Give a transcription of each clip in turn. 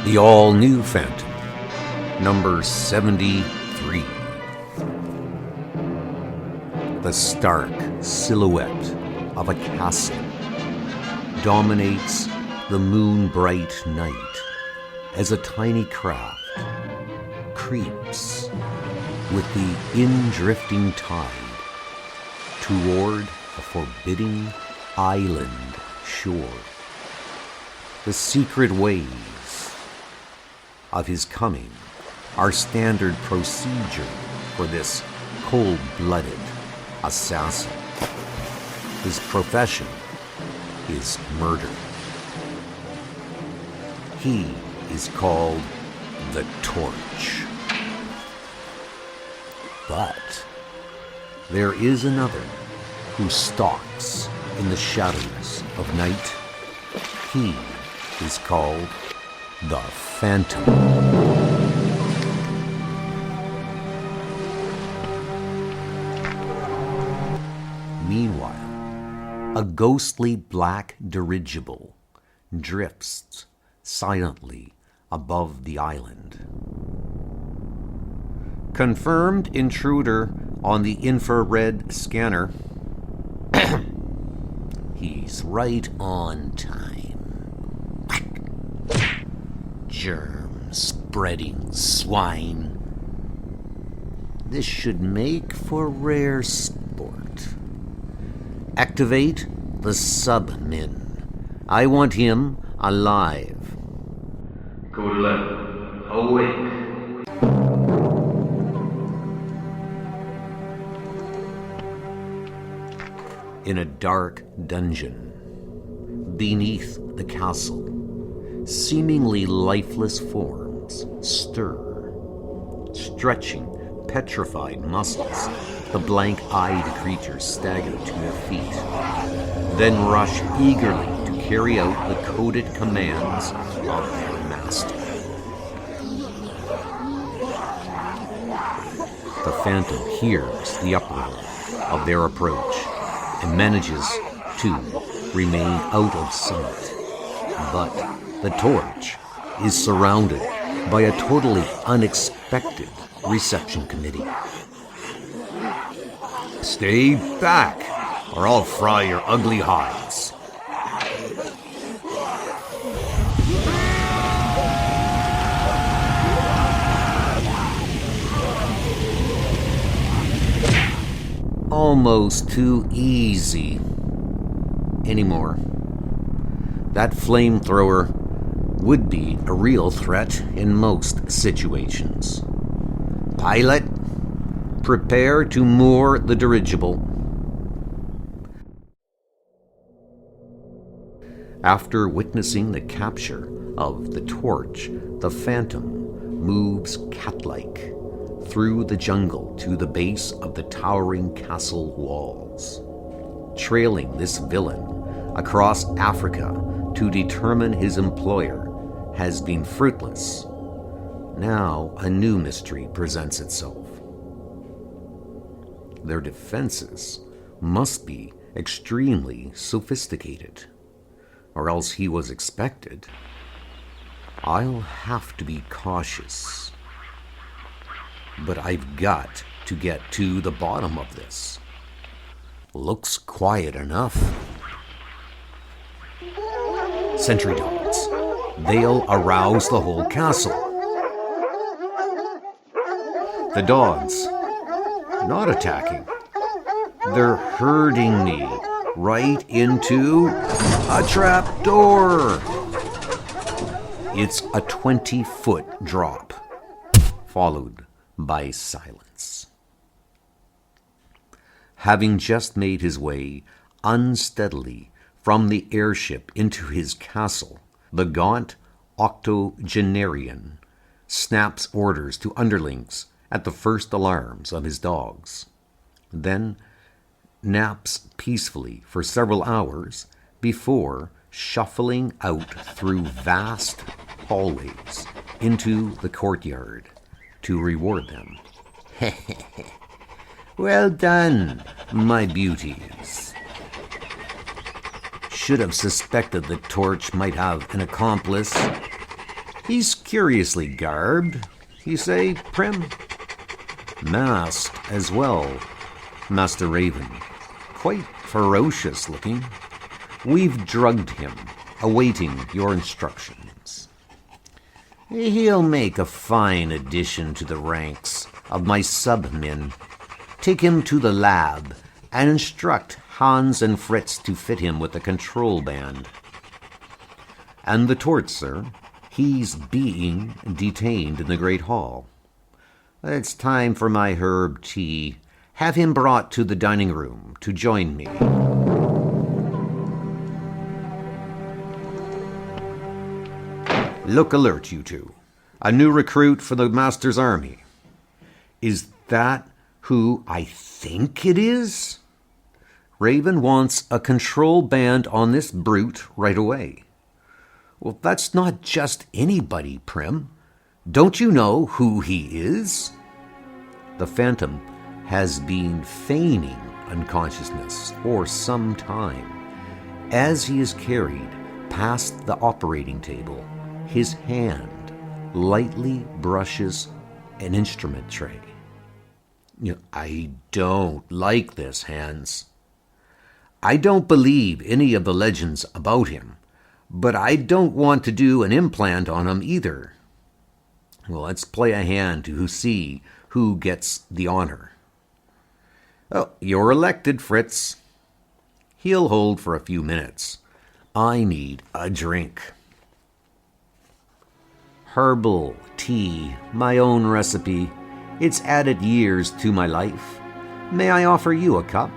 The all-new Phantom, number 73. The stark silhouette of a castle dominates the moon-bright night as a tiny craft creeps with the in-drifting tide toward a forbidding island shore. The secret ways of his coming are standard procedure for this cold-blooded assassin. His profession is murder. He is called the Torch. But there is another who stalks in the shadows of night. He is called the Phantom. Meanwhile, a ghostly black dirigible drifts silently above the island. Confirmed intruder on the infrared scanner. He's right on time. Germ-spreading swine. This should make for rare sport. Activate the sub-min. I want him alive. Code 11. Awake. In a dark dungeon, beneath the castle, seemingly lifeless forms stir, stretching petrified muscles. The blank-eyed creatures stagger to their feet, then rush eagerly to carry out the coded commands of their master. The Phantom hears the uproar of their approach and manages to remain out of sight. But the Torch is surrounded by a totally unexpected reception committee. Stay back, or I'll fry your ugly hides. Almost too easy anymore. That flamethrower would be a real threat in most situations. Pilot, prepare to moor the dirigible. After witnessing the capture of the Torch, the Phantom moves cat-like through the jungle to the base of the towering castle walls. Trailing this villain across Africa to determine his employer has been fruitless. Now a new mystery presents itself. Their defenses must be extremely sophisticated, or else he was expected. I'll have to be cautious. But I've got to get to the bottom of this. Looks quiet enough. Sentry dogs. They'll arouse the whole castle. The dogs, not attacking. They're herding me right into a trap door. It's a 20-foot drop, followed by silence. Having just made his way unsteadily from the airship into his castle, the gaunt octogenarian snaps orders to underlings at the first alarms of his dogs, then naps peacefully for several hours before shuffling out through vast hallways into the courtyard to reward them. Well done, my beauties. Should have suspected the Torch might have an accomplice. He's Curiously garbed, you say, Prim? Masked as well, Master Raven. Quite ferocious looking. We've drugged him, awaiting your instructions. He'll make a fine addition to the ranks of my sub-men. Take him to the lab and instruct Hans and Fritz to fit him with the control band. And the torch, sir, he's being detained in the Great Hall. It's time for my herb tea. Have him brought to the dining room to join me. Look alert, you two. A new recruit for the Master's army. Is that who I think it is? Raven wants a control band on this brute right away. Well, that's not just anybody, Prim. Don't you know who he is? The Phantom has been feigning unconsciousness for some time. As he is carried past the operating table, his hand lightly brushes an instrument tray. I don't like this, Hans. I don't believe any of the legends about him, but I don't want to do an implant on him either. Well, let's play a hand to see who gets the honor. Oh, you're elected, Fritz. He'll hold for a few minutes. I need a drink. Herbal tea, my own recipe. It's added years to my life. May I offer you a cup?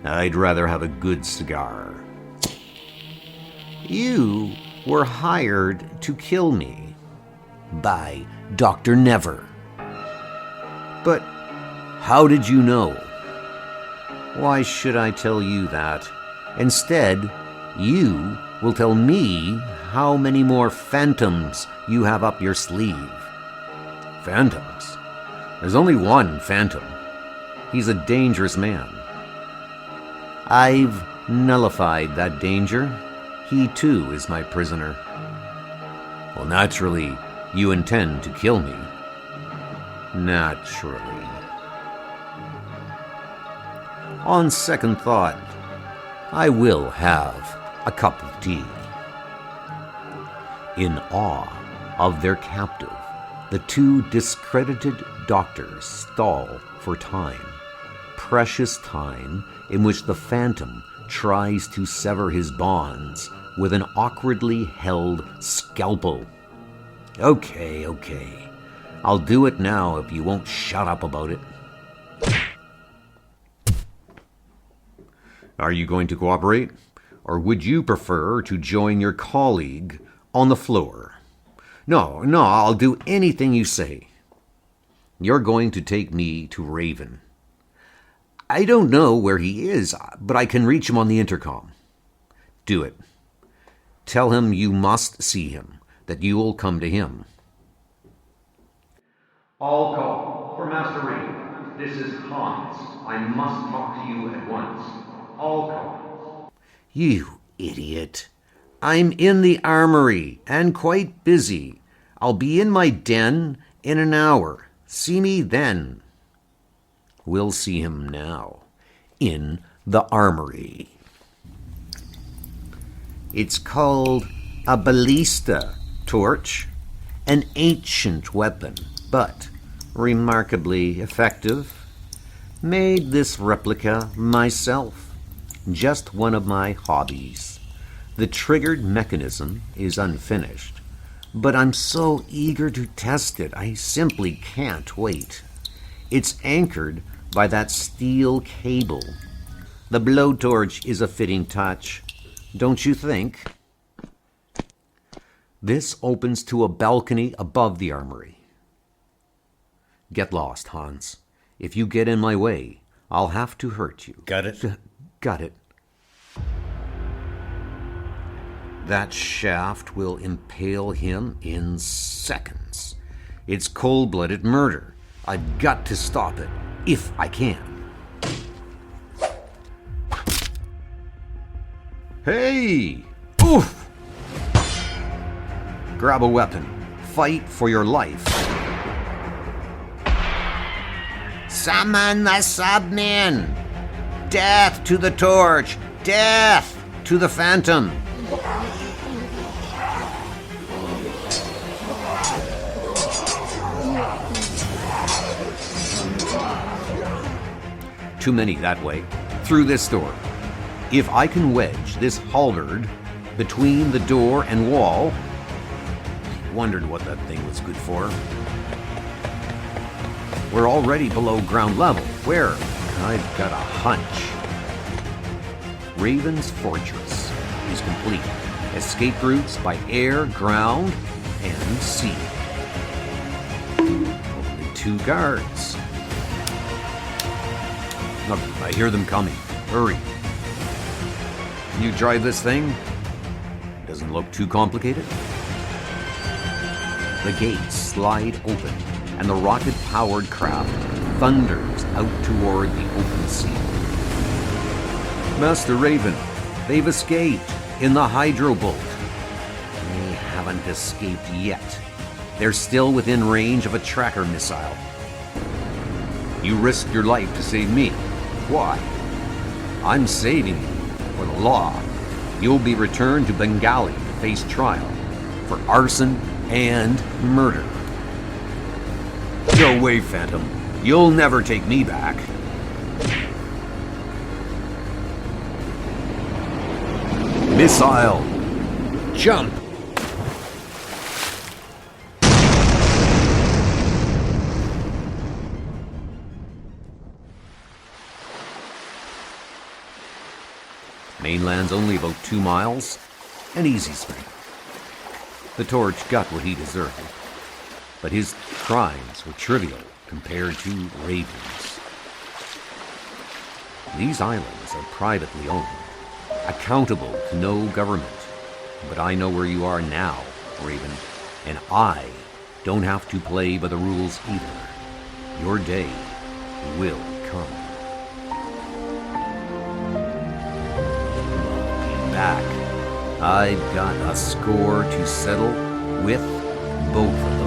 I'd rather have a good cigar. You were hired to kill me by Dr. Never. But how did you know? Why should I tell you that? Instead, you will tell me how many more phantoms you have up your sleeve. Phantoms? There's only one phantom. He's a dangerous man. I've nullified that danger. He too is my prisoner. Well, naturally, you intend to kill me. Naturally. On second thought, I will have a cup of tea. In awe of their captive, the two discredited doctors stall for time. Precious time in which the Phantom tries to sever his bonds with an awkwardly held scalpel. Okay. I'll do it now if you won't shut up about it. Are you going to cooperate? Or would you prefer to join your colleague on the floor? No, I'll do anything you say. You're going to take me to Raven. I don't know where he is, but I can reach him on the intercom. Do it. Tell him you must see him, that you will come to him. All call for Master Raven. This is Hans. I must talk to you at once. All call. You idiot. I'm in the armory and quite busy. I'll be in my den in an hour. See me then. We'll see him now. In the armory. It's called a ballista torch. An ancient weapon, but remarkably effective. Made this replica myself. Just one of my hobbies. The triggered mechanism is unfinished, but I'm so eager to test it, I simply can't wait. It's anchored by that steel cable. The blowtorch is a fitting touch, don't you think? This opens to a balcony above the armory. Get lost, Hans. If you get in my way, I'll have to hurt you. Got it? Got it. That shaft will impale him in seconds. It's cold-blooded murder. I've got to stop it, if I can. Hey! Oof! Grab a weapon. fight for your life. Summon the submen! Death to the torch! Death to the phantom! Too many that way. Through this door. If I can wedge this halberd between the door and wall... Wondered what that thing was good for. We're already below ground level. Where? I've got a hunch. Raven's Fortress is complete. Escape routes by air, ground, and sea. Only 2 guards. Look, I hear them coming. Hurry. Can you drive this thing? Doesn't look too complicated. The gates slide open, and the rocket-powered craft thunders out toward the open sea. Master Raven, they've escaped in the hydrobolt. They haven't escaped yet. They're still within range of a tracker missile. You risked your life to save me. Why? I'm saving you for the law. You'll be returned to Bengali to face trial for arson and murder. Go away, Phantom. You'll never take me back. Missile! Jump! Mainland's only about 2 miles. An easy swing. The Torch got what he deserved, but his crimes were trivial compared to Raven's. These islands are privately owned, accountable to no government. But I know where you are now, Raven, and I don't have to play by the rules either. Your day will come. Back. I've got a score to settle with both of you.